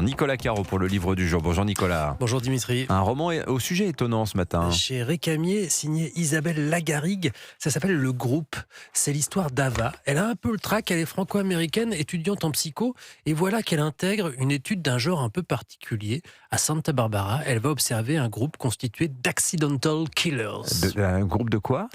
Nicolas Caro pour le livre du jour. Bonjour Nicolas. Bonjour Dimitri. Un roman au sujet étonnant ce matin. Chez Récamier, signé Isabelle Lagarrigue, ça s'appelle Le Groupe. C'est l'histoire d'Ava. Elle a un peu le trac, elle est franco-américaine, étudiante en psycho, et voilà qu'elle intègre une étude d'un genre un peu particulier. À Santa Barbara, elle va observer un groupe constitué d'accidental killers. Un groupe de quoi?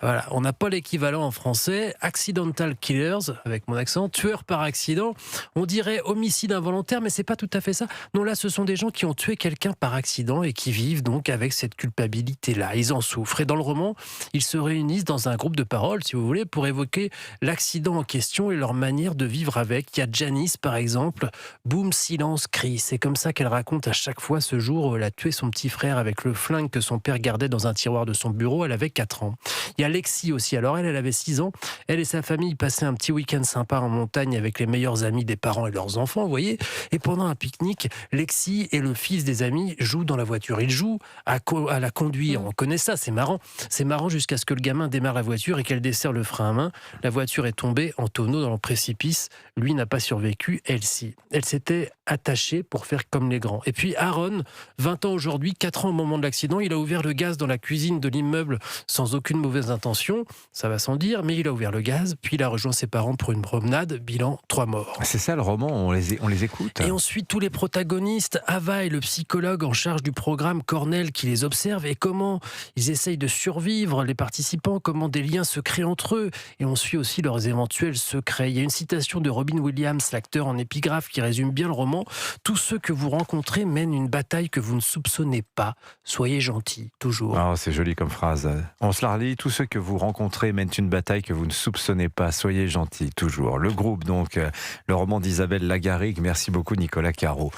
Voilà, on n'a pas l'équivalent en français. Accidental killers, avec mon accent, tueurs par accident. On dirait homicide involontaire, mais c'est pas tout à fait ça. Non, là, ce sont des gens qui ont tué quelqu'un par accident et qui vivent donc avec cette culpabilité-là. Ils en souffrent. Et dans le roman, ils se réunissent dans un groupe de parole, si vous voulez, pour évoquer l'accident en question et leur manière de vivre avec. Il y a Janice, par exemple. Boum, silence, cri. C'est comme ça qu'elle raconte à chaque fois ce jour où elle a tué son petit frère avec le flingue que son père gardait dans un tiroir de son bureau. Elle avait 4 ans. Il y a Lexi aussi. Alors elle avait 6 ans. Elle et sa famille passaient un petit week-end sympa en montagne avec les meilleurs amis des parents et leurs enfants, vous voyez. Et pendant un pique-nique, Lexi et le fils des amis jouent dans la voiture. Ils jouent à la conduire. On connaît ça, c'est marrant. C'est marrant jusqu'à ce que le gamin démarre la voiture et qu'elle desserre le frein à main. La voiture est tombée en tonneau dans le précipice. Lui n'a pas survécu, elle si. Elle s'était attachée pour faire comme les grands. Et puis Aaron, 20 ans aujourd'hui, 4 ans au moment de l'accident, il a ouvert le gaz dans la cuisine de l'immeuble sans aucune mauvaise intention, ça va sans dire, mais il a ouvert le gaz, puis il a rejoint ses parents pour une promenade, bilan 3 morts. C'est ça le roman, on les écoute. Et on suit tous les protagonistes, Ava et le psychologue en charge du programme Cornell qui les observe et comment ils essayent de survivre, les participants, comment des liens se créent entre eux. Et on suit aussi leurs éventuels secrets. Il y a une citation de Robin Williams, l'acteur en épigraphe, qui résume bien le roman. Tous ceux que vous rencontrez mènent une bataille que vous ne soupçonnez pas. Soyez gentils, toujours. Oh, c'est joli comme phrase. On se la relit. Tous ceux que vous rencontrez mènent une bataille que vous ne soupçonnez pas. Soyez gentils, toujours. Le groupe, donc, le roman d'Isabelle Lagarrigue. Merci beaucoup, Nicolas Caro.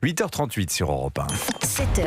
8h38 sur Europe 1. 7h.